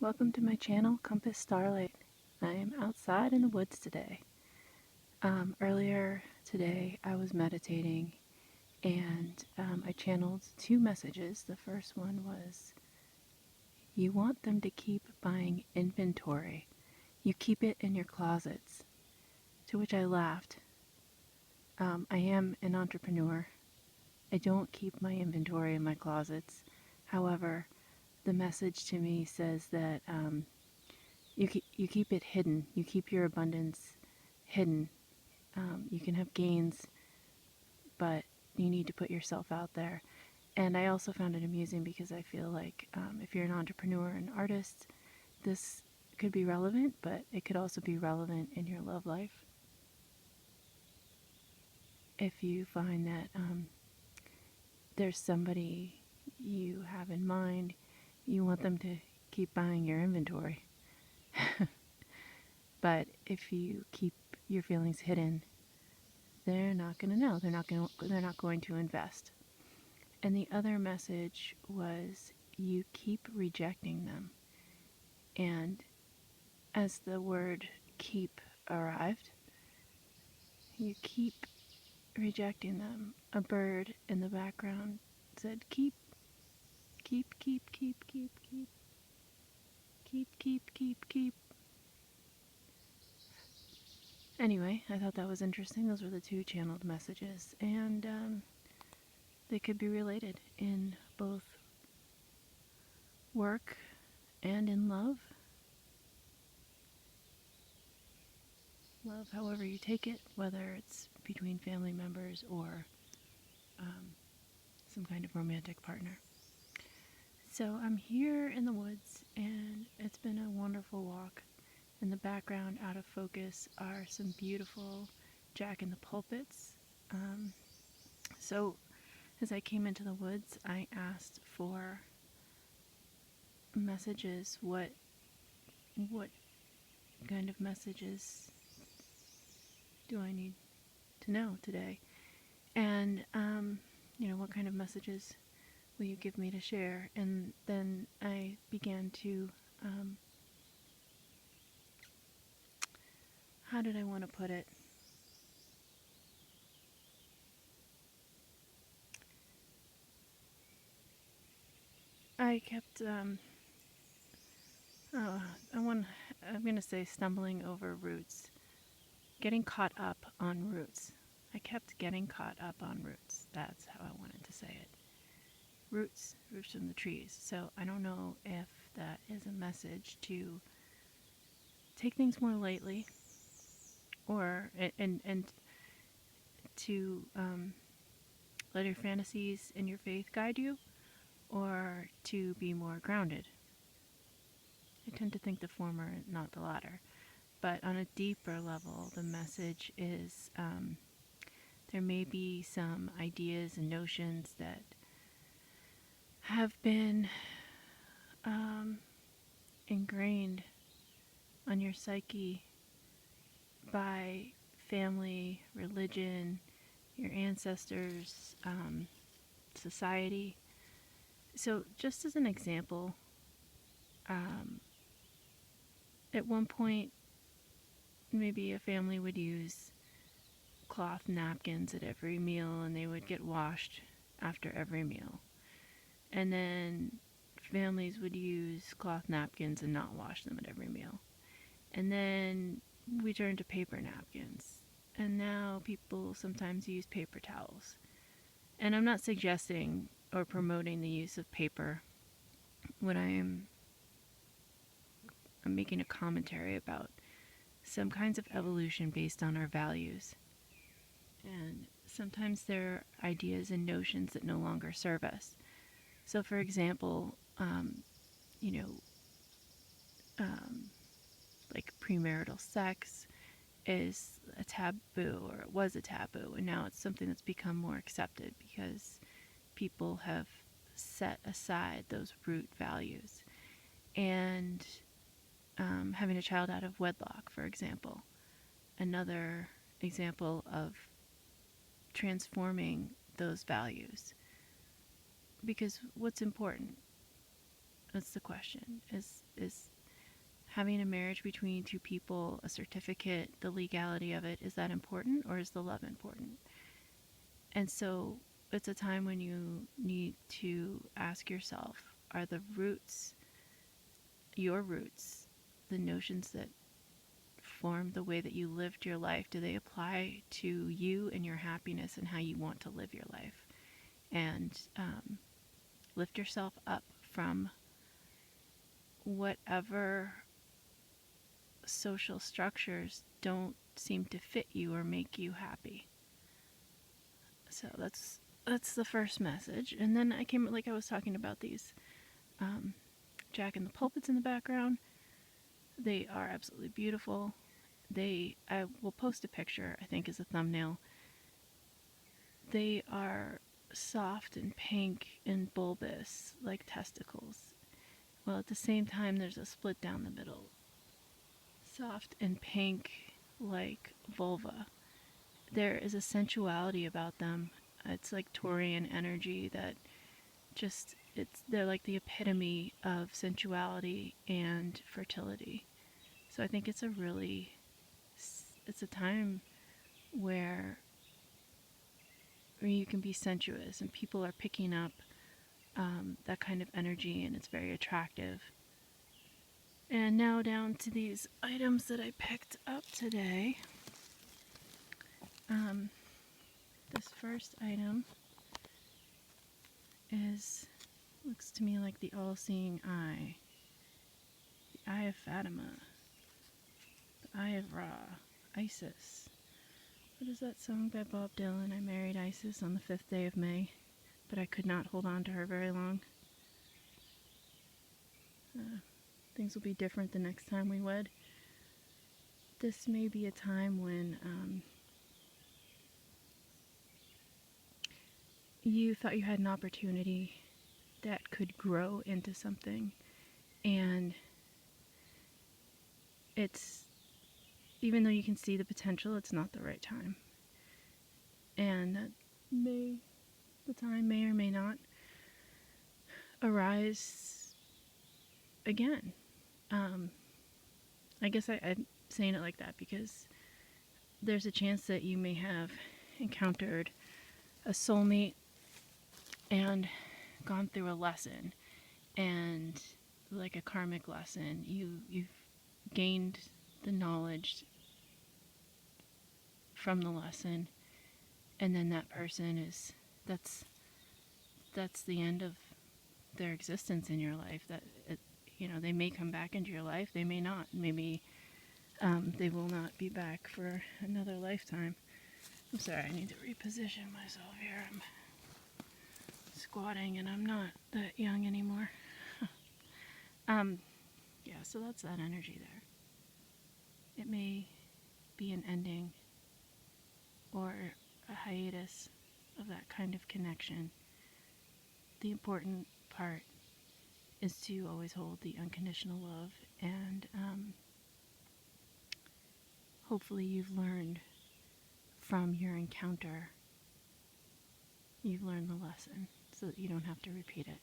Welcome to my channel, Compass Starlight. I am outside in the woods today. Earlier today I was meditating and I channeled two messages. The first one was, you want them to keep buying inventory. You keep it in your closets. To which I laughed. I am an entrepreneur. I don't keep my inventory in my closets. However, the message to me says that you keep it hidden. You keep your abundance hidden. You can have gains, but you need to put yourself out there. And I also found it amusing because I feel like if you're an entrepreneur, an artist, this could be relevant, but it could also be relevant in your love life. If you find that there's somebody you have in mind, you want them to keep buying your inventory. But if you keep your feelings hidden, they're not going to know. They're not going to invest. And the other message was, you keep rejecting them. And as the word keep arrived, you keep rejecting them. A bird in the background said, keep, keep, keep, keep, keep, keep, keep, keep, keep, keep. Anyway, I thought that was interesting. Those were the two channeled messages, and they could be related in both work and in love. Love, however you take it, whether it's between family members or some kind of romantic partner. So I'm here in the woods, and it's been a wonderful walk. In the background, out of focus, are some beautiful jack-in-the-pulpits. So as I came into the woods, I asked for messages. What kind of messages do I need to know today? And what kind of messages will you give me to share? And then I began to how did I want to put it? I kept I'm going to say stumbling over roots, getting caught up on roots. I kept getting caught up on roots. That's how I wanted to say it. Roots from the trees. So I don't know if that is a message to take things more lightly, or and to let your fantasies and your faith guide you, or to be more grounded. I tend to think the former, not the latter. But on a deeper level, the message is there may be some ideas and notions that have been ingrained on your psyche by family, religion, your ancestors, society. So just as an example, at one point, maybe a family would use cloth napkins at every meal, and they would get washed after every meal. And then families would use cloth napkins and not wash them at every meal. And then we turned to paper napkins. And now people sometimes use paper towels. And I'm not suggesting or promoting the use of paper. What I'm making a commentary about some kinds of evolution based on our values. And sometimes there are ideas and notions that no longer serve us. So, for example, like premarital sex is a taboo, or it was a taboo, and now it's something that's become more accepted because people have set aside those root values. And having a child out of wedlock, for example, another example of transforming those values. Because what's important? That's the question. Is having a marriage between two people, a certificate, the legality of it, is that important, or is the love important? And so it's a time when you need to ask yourself, are the roots, your roots, the notions that form the way that you lived your life, do they apply to you and your happiness and how you want to live your life? And lift yourself up from whatever social structures don't seem to fit you or make you happy. So that's the first message. And then I came, like I was talking about these Jack in the Pulpits in the background. They are absolutely beautiful. I will post a picture, I think, as a thumbnail. They are soft and pink and bulbous like testicles. Well, at the same time, there's a split down the middle. Soft and pink like vulva. There is a sensuality about them. It's like Taurian energy that they're like the epitome of sensuality and fertility. So I think it's a time where you can be sensuous and people are picking up that kind of energy, and it's very attractive. And now down to these items that I picked up today. This first item looks to me like the all-seeing eye. The Eye of Fatima. The Eye of Ra. Isis. What is that song by Bob Dylan? I married Isis on the 5th day of May, but I could not hold on to her very long. Things will be different the next time we wed. This may be a time when you thought you had an opportunity that could grow into something, and even though you can see the potential, it's not the right time. And the time may or may not arise again. I guess I'm saying it like that because there's a chance that you may have encountered a soulmate and gone through a lesson, and like a karmic lesson, you've gained the knowledge from the lesson, and then that person that's the end of their existence in your life. They may come back into your life, they may not. Maybe they will not be back for another lifetime. I'm sorry, I need to reposition myself here. I'm squatting and I'm not that young anymore. Yeah, so that's that energy there. It may be an ending or a hiatus of that kind of connection. The important part is to always hold the unconditional love, and hopefully you've learned from your encounter, you've learned the lesson so that you don't have to repeat it.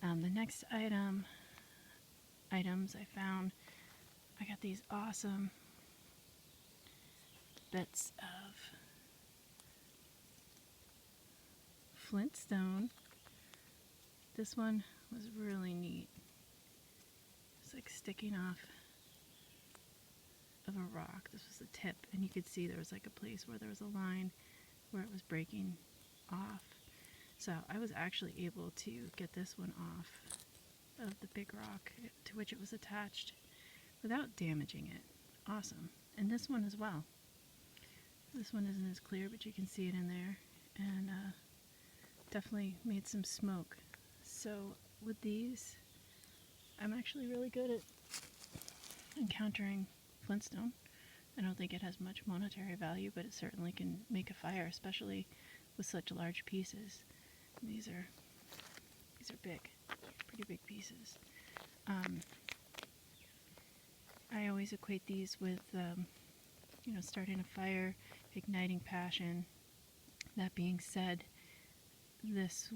The next items I found, I got these awesome bits of flintstone. This one was really neat. It's like sticking off of a rock. This was the tip, and you could see there was like a place where there was a line where it was breaking off. So I was actually able to get this one off of the big rock to which it was attached without damaging it. Awesome. And this one as well. This one isn't as clear, but you can see it in there, and definitely made some smoke. So with these, I'm actually really good at encountering flintstone. I don't think it has much monetary value, but it certainly can make a fire, especially with such large pieces. These are big, pretty big pieces. I always equate these with, starting a fire, igniting passion. That being said, this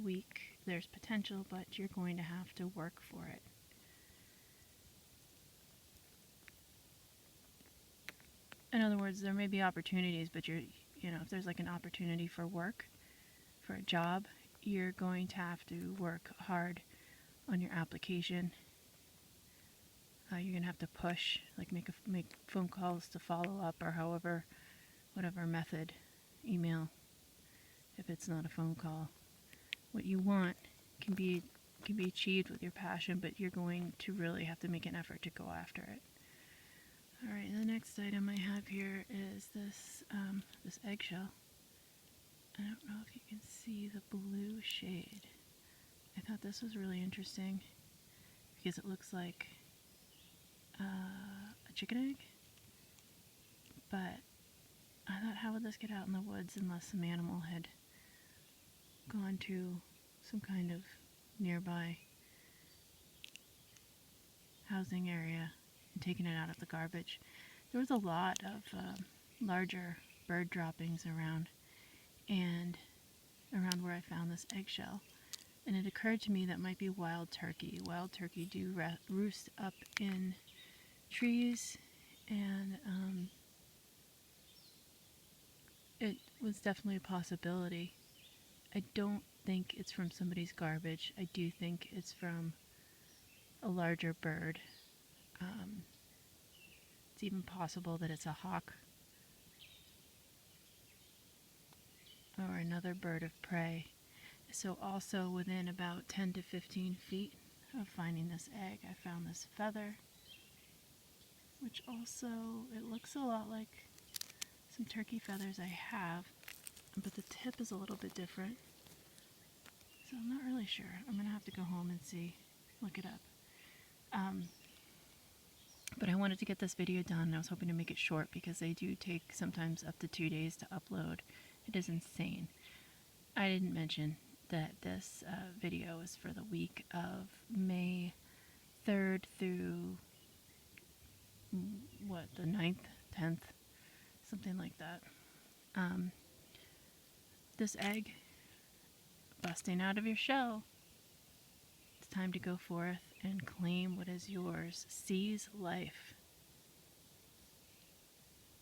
there's potential, but you're going to have to work for it. In other words, there may be opportunities, but if there's like an opportunity for work, for a job, you're going to have to work hard on your application. You're going to have to push, like make phone calls to follow up, or whatever method, email, if it's not a phone call. What you want can be achieved with your passion, but you're going to really have to make an effort to go after it. All right, the next item I have here is this eggshell. I don't know if you can see the blue shade. I thought this was really interesting because it looks like a chicken egg, but I thought, how would this get out in the woods unless some animal had gone to some kind of nearby housing area and taken it out of the garbage. There was a lot of larger bird droppings around where I found this eggshell, and it occurred to me that might be wild turkey. Wild turkey do roost up in trees, and it was definitely a possibility. I don't think it's from somebody's garbage. I do think it's from a larger bird. It's even possible that it's a hawk or another bird of prey. So also within about 10 to 15 feet of finding this egg, I found this feather, which also, it looks a lot like some turkey feathers I have, but the tip is a little bit different. So I'm not really sure. I'm going to have to go home and look it up. But I wanted to get this video done, and I was hoping to make it short because they do take sometimes up to 2 days to upload. It is insane. I didn't mention that this video is for the week of May 3rd through, the 9th, 10th, something like that. This egg busting out of your shell. It's time to go forth and claim what is yours. Seize life.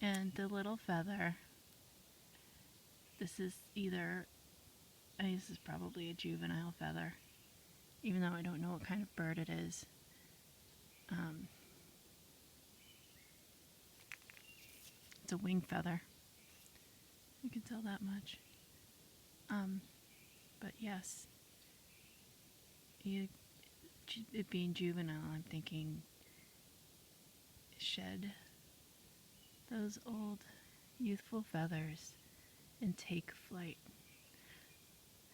And the little feather, this is probably a juvenile feather, even though I don't know what kind of bird it is. It's a wing feather. You can tell that much. But yes, it being juvenile, I'm thinking shed those old youthful feathers and take flight.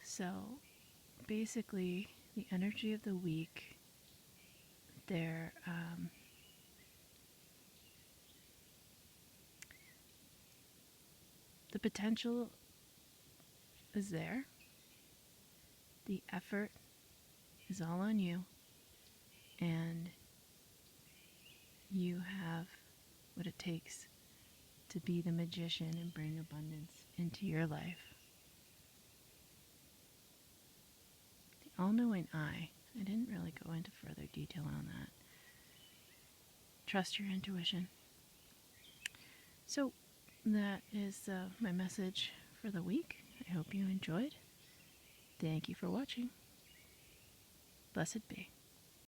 So basically, the energy of the week, the potential is there. The effort is all on you, and you have what it takes to be the magician and bring abundance into your life. The all-knowing eye. I didn't really go into further detail on that. Trust your intuition. So that is my message for the week. I hope you enjoyed. Thank you for watching. Blessed be.